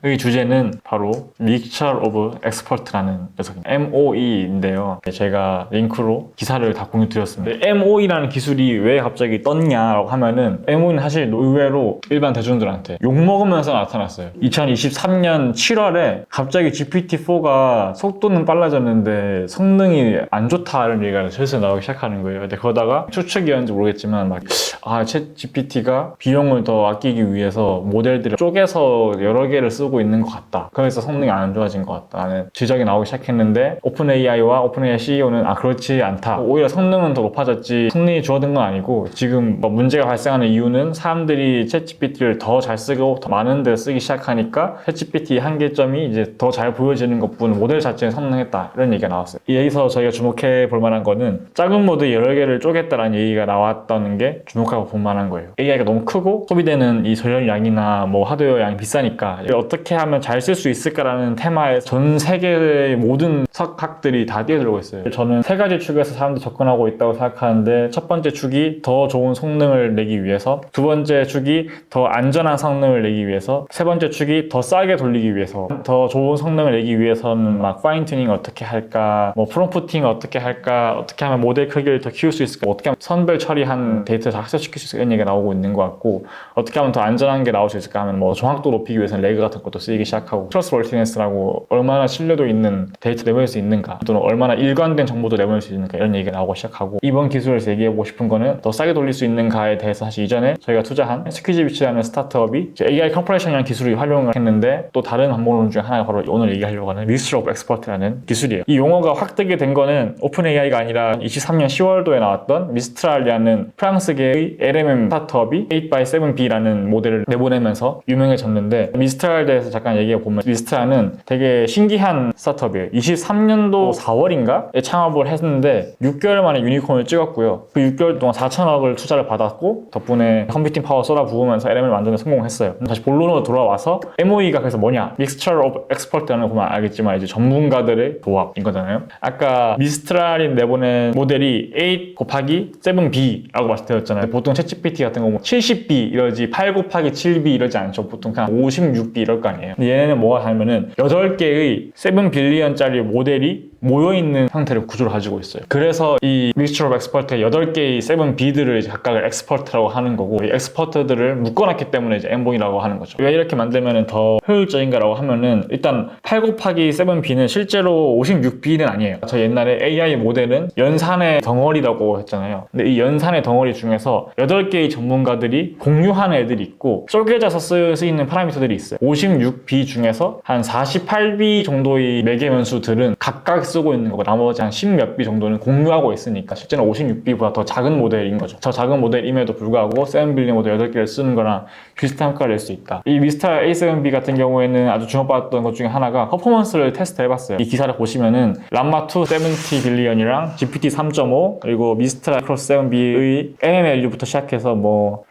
이 주제는 바로 Mixture of Expert라는 녀석입니다. MOE인데요. 제가 링크로 기사를 다 공유 드렸습니다. MOE라는 기술이 왜 갑자기 떴냐라고 하면은 MOE는 사실 의외로 일반 대중들한테 욕먹으면서 나타났어요. 2023년 7월에 갑자기 GPT-4가 속도는 빨라졌는데 성능이 안 좋다는 얘기가 슬슬 나오기 시작하는 거예요. 근데 그러다가 추측이었는지 모르겠지만 챗 GPT가 비용을 더 아끼기 위해서 모델들을 쪼개서 여러 개를 쓰고 있는 것 같다. 그래서 성능이 안 좋아진 것 같다는 지적이 나오기 시작했는데 오픈AI와 오픈AI CEO는 그렇지 않다. 오히려 성능은 더 높아졌지 성능이 줄어든 건 아니고 지금 문제가 발생하는 이유는 사람들이 챗 GPT를 더 잘 쓰고 더 많은 데 쓰기 시작하니까 챗 GPT 한계점이 이제 더 잘 보여지는 것뿐 모델 자체는 성능했다. 이런 얘기가 나왔어요. 여기서 저희가 주목해 볼 만한 거는 작은 모드 여러 개를 쪼갰다라는 얘기가 나왔다는 게 주목하고 볼 만한 거예요. AI가 너무 크고 소비되는 이 전력량이나 하드웨어 양이 비싸니까 이걸 어떻게 하면 잘 쓸 수 있을까라는 테마에 전 세계의 모든 석학들이 다 뛰어들고 있어요. 저는 세 가지 축에서 사람들이 접근하고 있다고 생각하는데 첫 번째 축이 더 좋은 성능을 내기 위해서, 두 번째 축이 더 안전한 성능을 내기 위해서, 세 번째 축이 더 싸게 돌리기 위해서. 더 좋은 성능을 내기 위해서는 파인 튜닝 어떻게 할까, 프롬프팅 어떻게 할까, 어떻게 하면 모델 크기를 더 키울 수 있을까, 어떻게 하면 선별 처리한 데이터를 다 학습시킬 수 있을까, 이런 얘기가 나오고 있는 것 같고, 어떻게 하면 더 안전한 게 나올 수 있을까 하면 정확도 높이기 위해서는 레그 같은 것도 쓰이기 시작하고, 트러스트워티니스라고 얼마나 신뢰도 있는 데이터 내보낼 수 있는가, 또는 얼마나 일관된 정보도 내보낼 수 있는가, 이런 얘기가 나오고 시작하고, 이번 기술에서 얘기해보고 싶은 거는 더 싸게 돌릴 수 있는가에 대해서 사실 이전에 저희가 투자한 스퀴즈비치라는 스타트업이 AI 컴프레션이라는 기술을 활용을 했는데, 또 다른 방법론 중에 하나가 바로 오늘 얘기하려고 하는 Mixture of Expert라는 기술이에요. 이 용어가 확 뜨게 된 거는 오픈AI가 아니라 23년 10월도에 나왔던 미스트랄이라는 프랑스계의 LMM 스타트업이 8x7B라는 모델을 내보내면서 유명해졌는데, 미스트랄에 대해서 잠깐 얘기해보면 미스트랄은 되게 신기한 스타트업이에요. 23년도 4월인가에 창업을 했는데 6개월 만에 유니콘을 찍었고요. 그 6개월 동안 4천억을 투자를 받았고 덕분에 컴퓨팅 파워 쏟아부으면서 LM을 만드는 데 성공했어요. 다시 본론으로 돌아와서 MOE가 그래서 뭐냐? Mixture of Expert라는 거 보면 알겠지만 이제 전문가들의 조합인 거잖아요. 아까 미스트랄이 내보낸 모델이 8 곱하기 7B라고 말씀드렸잖아요. 보통 챗GPT 같은 거 70B 이러지 8 곱하기 7B 이러지 않죠. 보통 그냥 56B 이럴 거 아니에요. 근데 얘네는 뭐가 다르면은 8개의 7빌리언짜리 모델이 모여있는 형태를 구조를 가지고 있어요. 그래서 이 Mixture of Expert의 8개의 7B들을 이제 각각을 엑스퍼트라고 하는 거고, 이 엑스퍼트들을 묶어놨기 때문에 이제 MOE라고 하는 거죠. 왜 이렇게 만들면 더 효율적인가라고 하면은, 일단 8 곱하기 7B는 실제로 56B는 아니에요. 저 옛날에 AI 모델은 연산의 덩어리라고 했잖아요. 근데 이 연산의 덩어리 중에서 8개의 전문가들이 공유하는 애들이 있고 쪼개져서 쓰이는 파라미터들이 있어요. 56B 중에서 한 48B 정도의 매개변수들은 각각 쓰고 있는 거고, 나머지 한 10몇 B 정도는 공유하고 있으니까 실제는 56B보다 더 작은 모델인 거죠. 더 작은 모델임에도 불구하고 7빌리언 모델 8개를 쓰는 거랑 비슷한 효과를 낼 수 있다. 이 미스터 A7B 같은 경우에는 아주 주목받았던 것 중에 하나가 퍼포먼스를 테스트 해봤어요. 이 기사를 보시면은 람마 2 70빌리언이랑 GPT 3.5 그리고 미스트라 크로스 7B의 MMLU부터 시작해서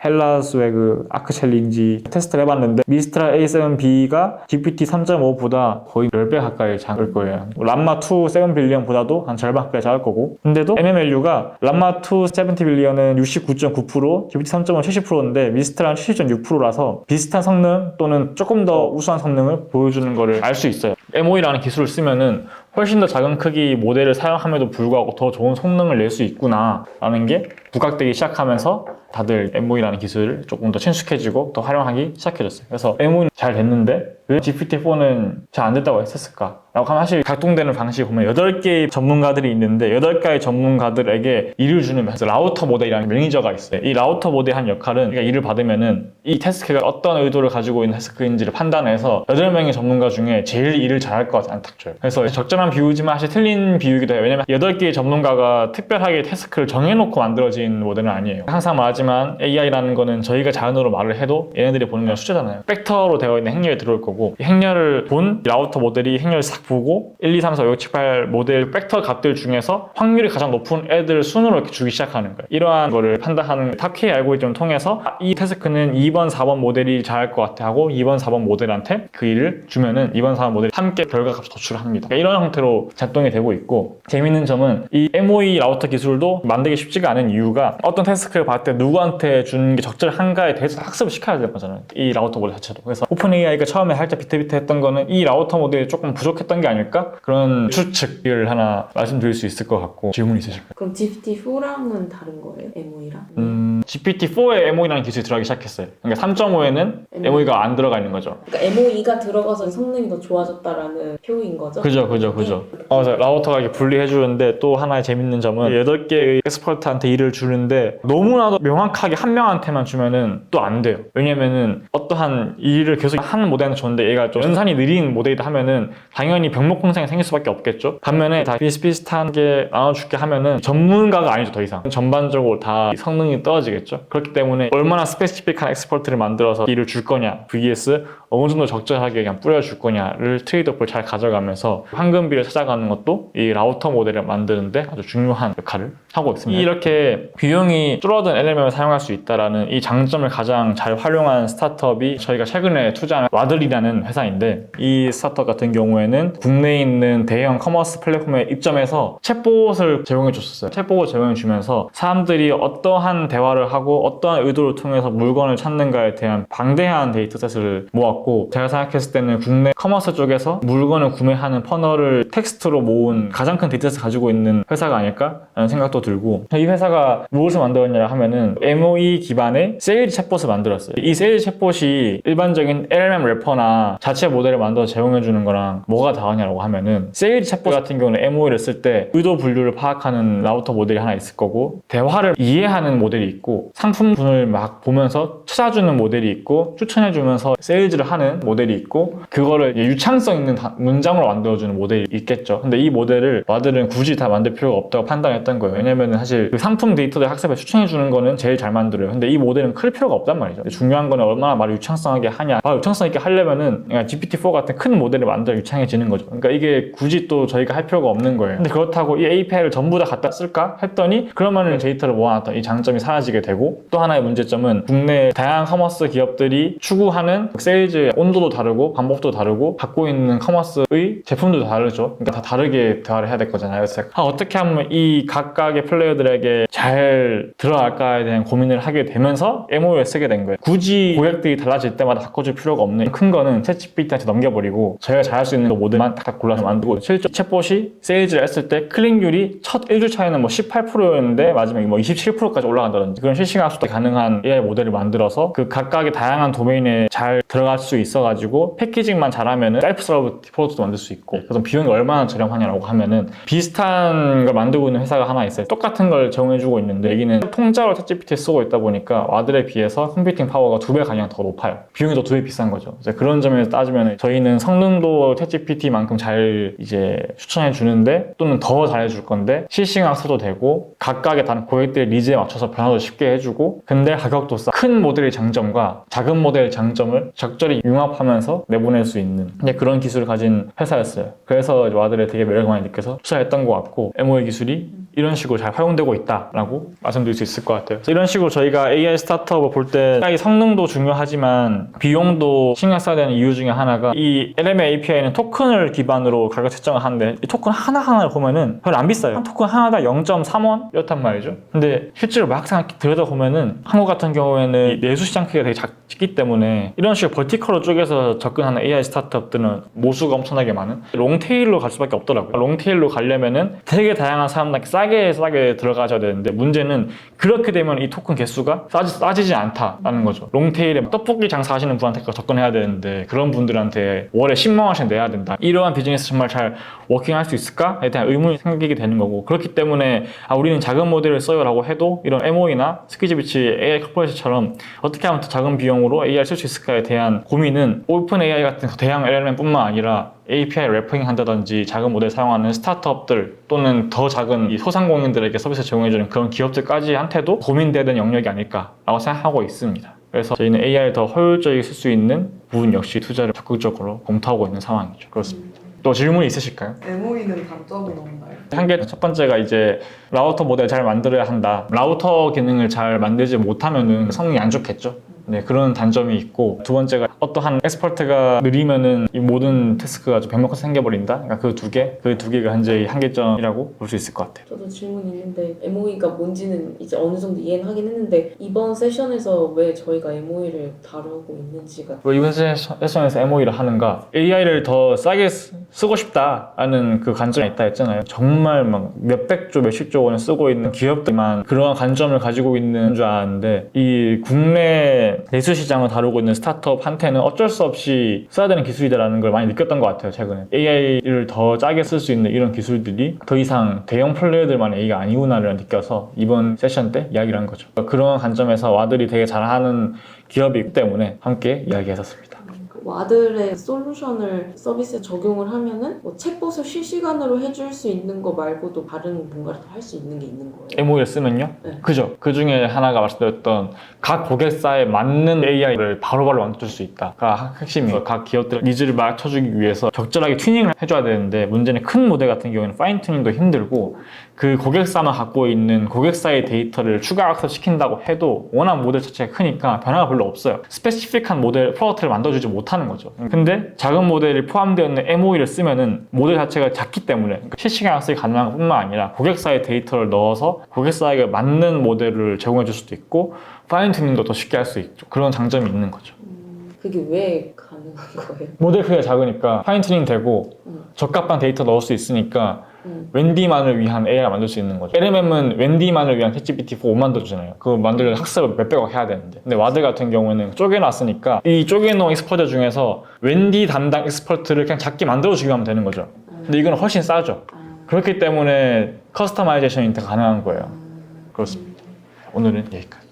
헬라스웨그 아크 챌린지 테스트를 해봤는데, 미스트라 A7B가 GPT 3.5보다 거의 10배 가까이 작을 거예요. 람마 2 7빌리언보다도 한 절반 가까이 작을 거고, 근데도 MMLU가 람마 2 70빌리언은 69.9%, GPT 3.5는 70%인데 미스트라는 70.6%라서 비슷한 성능 또는 조금 더 우수한 성능을 보여주는 거를 알 수 있어요. MOE라는 기술을 쓰면은 훨씬 더 작은 크기 모델을 사용함에도 불구하고 더 좋은 성능을 낼 수 있구나 라는 게 부각되기 시작하면서 다들 MOE라는 기술을 조금 더 친숙해지고 더 활용하기 시작해졌어요. 그래서 MOE는 잘 됐는데 왜 GPT-4는 잘 안 됐다고 했었을까? 라고 하면 사실 각동되는 방식을 보면 8개의 전문가들이 있는데 8개의 전문가들에게 일을 주는 라우터 모델이라는 매니저가 있어요. 이 라우터 모델 한 역할은 그러니까 일을 받으면은 이 태스크가 어떤 의도를 가지고 있는 태스크인지를 판단해서 8명의 전문가 중에 제일 일을 잘할 것 같아서 딱 줘요. 그래서 적절한 비유지만 사실 틀린 비유이기도 해요. 왜냐면 8개의 전문가가 특별하게 태스크를 정해놓고 만들어진 모델은 아니에요. 항상 말하지만 AI라는 거는 저희가 자연어로 말을 해도 얘네들이 보는 건 숫자잖아요. 벡터로 되어 있는 행렬이 들어올 거고, 이 행렬을 본 라우터 모델이 행렬을 싹 보고 1, 2, 3, 4, 5, 6, 7, 8 모델 벡터 값들 중에서 확률이 가장 높은 애들 순으로 이렇게 주기 시작하는 거예요. 이러한 거를 판단하는 탑K 알고리즘을 통해서 이 태스크는 2번, 4번 모델이 잘할 것 같아 하고 2번, 4번 모델한테 그 일을 주면은 2번, 4번 모델이 함께 결과값을 도출을 합니다. 그러니까 이런 형태로 작동이 되고 있고, 재밌는 점은 이 MOE 라우터 기술도 만들기 쉽지가 않은 이유가 이유가 어떤 태스크를 받을 때 누구한테 주는 게 적절한가에 대해서 학습을 시켜야 되는 거잖아요. 이 라우터 모델 자체도. 그래서 오픈 AI가 처음에 살짝 비슷비슷했던 거는 이 라우터 모델이 조금 부족했던 게 아닐까? 그런 추측을 하나 말씀드릴 수 있을 것 같고. 질문 있으실까요? 그럼 GPT-4랑은 다른 거예요? MOE랑? GPT-4에 MOE라는 기술이 들어가기 시작했어요. 그러니까 3.5에는 MOE가 안 들어가 있는 거죠. 그러니까 MOE가 들어가서 성능이 더 좋아졌다라는 표인 거죠? 그죠. 그래서 라우터가 이렇게 분리해 주는데 또 하나의 재밌는 점은 8개의 엑스퍼트한테 일을 주는데 너무나도 명확하게 한 명한테만 주면은 또 안 돼요. 왜냐면은 어떠한 일을 계속 하는 모델한테 줬는데 얘가 좀 연산이 느린 모델이다 하면은 당연히 병목 현상이 생길 수밖에 없겠죠. 반면에 다 비슷비슷하게 나눠줄게 하면은 전문가가 아니죠, 더 이상. 전반적으로 다 성능이 떨어지겠죠. 그렇기 때문에 얼마나 스페시픽한 엑스퍼트를 만들어서 일을 줄 거냐 vs 어느 정도 적절하게 그냥 뿌려줄 거냐를 트레이드오프를 잘 가져가면서 황금비를 찾아가는 것도 이 라우터 모델을 만드는데 아주 중요한 역할을 하고 있습니다. 이렇게 비용이 줄어든 LLM을 사용할 수 있다는 이 장점을 가장 잘 활용한 스타트업이 저희가 최근에 투자한 와들이라는 회사인데, 이 스타트업 같은 경우에는 국내에 있는 대형 커머스 플랫폼에 입점해서 챗봇을 제공해 줬었어요. 챗봇을 제공해 주면서 사람들이 어떠한 대화를 하고 어떠한 의도를 통해서 물건을 찾는가에 대한 방대한 데이터셋을 모았고, 제가 생각했을 때는 국내 커머스 쪽에서 물건을 구매하는 퍼널을 텍스트로 모은 가장 큰 데이터셋을 가지고 있는 회사가 아닐까라는 생각도 들고, 이 회사가 무엇을 만들었냐 하면은 MOE 기반의 세일즈 챗봇을 만들었어요. 이 세일즈 챗봇이 일반적인 LLM 래퍼나 자체 모델을 만들어서 제공해주는 거랑 뭐가 다르냐고 하면은, 세일즈 챗봇 같은 경우는 MOE를 쓸 때 의도 분류를 파악하는 라우터 모델이 하나 있을 거고, 대화를 이해하는 모델이 있고, 상품군을 막 보면서 찾아주는 모델이 있고, 추천해주면서 세일즈를 하는 모델이 있고, 그거를 유창성 있는 문장으로 만들어주는 모델이 있겠죠. 근데 이 모델을 와들은 굳이 다 만들 필요가 없다고 판단했던 거예요. 왜냐면은 사실 그 상품 데이터들 학습에 추천해주는 거는 제일 잘 만들어요. 근데 이 모델은 클 필요가 없단 말이죠. 중요한 거는 얼마나 말을 유창성하게 하냐. 유창성 있게 하려면은 GPT-4 같은 큰 모델을 만들어 유창해지는 거죠. 그러니까 이게 굳이 또 저희가 할 필요가 없는 거예요. 근데 그렇다고 이 API를 전부 다 갖다 쓸까 했더니, 그러면은 데이터를 모아놨던 이 장점이 사라지게 되고, 또 하나의 문제점은 국내 다양한 커머스 기업들이 추구하는 세일즈의 온도도 다르고 방법도 다르고 갖고 있는 커머스의 제품도 다르죠. 그러니까 다 다르게 대화를 해야 될 거잖아요. 그래서 어떻게 하면 이 각각의 플레이어들에게 잘 들어갈까에 대한 고민을 하게 되면서 MOE를 쓰게 된 거예요. 굳이 고객들이 달라질 때마다 바꿔줄 필요가 없는 큰 거는 챗GPT한테 넘겨버리고 저희가 잘할 수 있는 거 모델만 딱 골라서 만들고, 실제 챗봇이 세일즈를 했을 때 클릭률이 첫 1주 차이는 뭐 18%였는데 마지막에 뭐 27%까지 올라간다든지, 그런 실시간 학습도 가능한 AI 모델을 만들어서 그 각각의 다양한 도메인에 잘 들어갈 수 있어가지고 패키징만 잘하면은 셀프 서브 디폴트도 만들 수 있고, 그래서 비용이 얼마나 저렴하냐라고 하면은 비슷한 걸 만들고 있는 회사가 하나 있어요. 똑같은 걸 제공해주고 있는데 여기는 통짜로 챗GPT 쓰고 있다 보니까 와들에 비해서 컴퓨팅 파워가 2배 가량 더 높아요. 비용이 더 2배 비싼 거죠. 이제 그런 점에서 따지면 저희는 성능도 챗GPT만큼 잘 이제 추천해 주는데, 또는 더 잘해줄 건데, 실시간 학습도 되고 각각의 다른 고객들의 니즈에 맞춰서 변화도 쉽게 해주고, 근데 가격도 싸. 큰 모델의 장점과 작은 모델의 장점을 적절히 융합하면서 내보낼 수 있는 그런 기술을 가진 회사였어요. 그래서 와들에 되게 매력을 많이 느껴서 투자했던 것 같고, MOE 기술이 이런 식으로 잘 활용되고 있다라고 말씀드릴 수 있을 것 같아요. 이런 식으로 저희가 AI 스타트업을 볼 때 성능도 중요하지만 비용도 신경 써야 되는 이유 중에 하나가, 이 LMA API는 토큰을 기반으로 가격 책정을 하는데 이 토큰 하나하나를 보면은 별로 안 비싸요. 한 토큰 하나당 0.3원 이렇단 말이죠. 근데 실제로 막상 들여다보면은 한국 같은 경우에는 내수 시장 크기가 되게 작기 때문에 이런 식으로 버티컬로 쪼개서 접근하는 AI 스타트업들은 모수가 엄청나게 많은 롱테일로 갈 수밖에 없더라고요. 롱테일로 가려면은 되게 다양한 사람들한테 싸게 들어가셔야 되는데, 문제는 그렇게 되면 이 토큰 개수가 싸지지 않다라는 거죠. 롱테일에 떡볶이 장사하시는 분한테 접근해야 되는데 그런 분들한테 월에 10만 원씩 내야 된다. 이러한 비즈니스 정말 잘 워킹할 수 있을까에 대한 의문이 생기게 되는 거고, 그렇기 때문에 우리는 작은 모델을 써요 라고 해도 이런 MOE나 스키즈비치 AI 커퍼레이션처럼 어떻게 하면 더 작은 비용으로 AI를 쓸 수 있을까에 대한 고민은 오픈 AI 같은 대형 LLM 뿐만 아니라 API 래핑 한다든지 작은 모델 사용하는 스타트업들 또는 더 작은 이 소상공인들에게 서비스 제공해주는 그런 기업들까지 한테도 고민돼야 되는 영역이 아닐까라고 생각하고 있습니다. 그래서 저희는 AI를 더 효율적이게 쓸 수 있는 부분 역시 투자를 적극적으로 검토하고 있는 상황이죠. 그렇습니다. 또 질문이 있으실까요? MOE는 단점이 없나요? 한개 첫 번째가 이제 라우터 모델 잘 만들어야 한다. 라우터 기능을 잘 만들지 못하면은 성능이 안 좋겠죠. 네, 그런 단점이 있고 두 번째가 어떠한 엑스퍼트가 느리면은 이 모든 태스크가 좀 병목같이 생겨버린다. 그러니까 그 두 개가 현재의 한계점이라고 볼 수 있을 것 같아요. 저도 질문이 있는데 MOE가 뭔지는 이제 어느 정도 이해는 하긴 했는데 이번 세션에서 왜 저희가 MOE를 다루고 있는지가 왜 이번 세션에서 MOE를 하는가? AI를 더 싸게 쓰고 싶다라는 그 관점이 있다 했잖아요. 정말 막 몇백조, 몇십조 원을 쓰고 있는 기업들만 그러한 관점을 가지고 있는 줄 알았는데 이 국내 내수 시장을 다루고 있는 스타트업한테는 어쩔 수 없이 써야 되는 기술이다라는 걸 많이 느꼈던 것 같아요, 최근에. AI를 더 짜게 쓸 수 있는 이런 기술들이 더 이상 대형 플레이어들만의 AI가 아니구나를 느껴서 이번 세션 때 이야기를 한 거죠. 그런 관점에서 와들이 되게 잘하는 기업이기 때문에 함께 이야기했었습니다. 와들의 솔루션을 서비스에 적용을 하면은 뭐 챗봇을 실시간으로 해줄 수 있는 거 말고도 다른 뭔가를 더 할 수 있는 게 있는 거예요. MOE를 쓰면요? 네. 그죠. 그 중에 하나가 말씀드렸던 각 고객사에 맞는 AI를 바로바로 만들 수 있다가 핵심이에요. 각 기업들 니즈를 맞춰주기 위해서 적절하게 튜닝을 해줘야 되는데 문제는 큰 모델 같은 경우에는 파인 튜닝도 힘들고 그 고객사만 갖고 있는 고객사의 데이터를 추가 학습시킨다고 해도 워낙 모델 자체가 크니까 변화가 별로 없어요. 스페시픽한 모델 프로덕트를 만들어주지 못하는 거죠. 근데 작은 모델이 포함되어 있는 MOE를 쓰면은 모델 자체가 작기 때문에 실시간 학습이 가능한 뿐만 아니라 고객사의 데이터를 넣어서 고객사에게 맞는 모델을 제공해 줄 수도 있고 파인 튜닝도 더 쉽게 할 수 있죠. 그런 장점이 있는 거죠. 그게 왜 가능한 거예요? 모델 크기가 작으니까 파인 튜닝 되고 적합한 데이터 넣을 수 있으니까 웬디만을 위한 AI를 만들 수 있는 거죠. LMM은 웬디만을 위한 챗GPT-4 못 만들어주잖아요. 그거 만들려면 학습을 몇백억 해야 되는데. 근데 와드 같은 경우에는 쪼개놨으니까 이 쪼개놓은 익스퍼트 중에서 웬디 담당 익스퍼트를 그냥 작게 만들어주기만 하면 되는 거죠. 근데 이건 훨씬 싸죠. 그렇기 때문에 커스터마이제이션이 더 가능한 거예요. 그렇습니다. 오늘은 여기까지.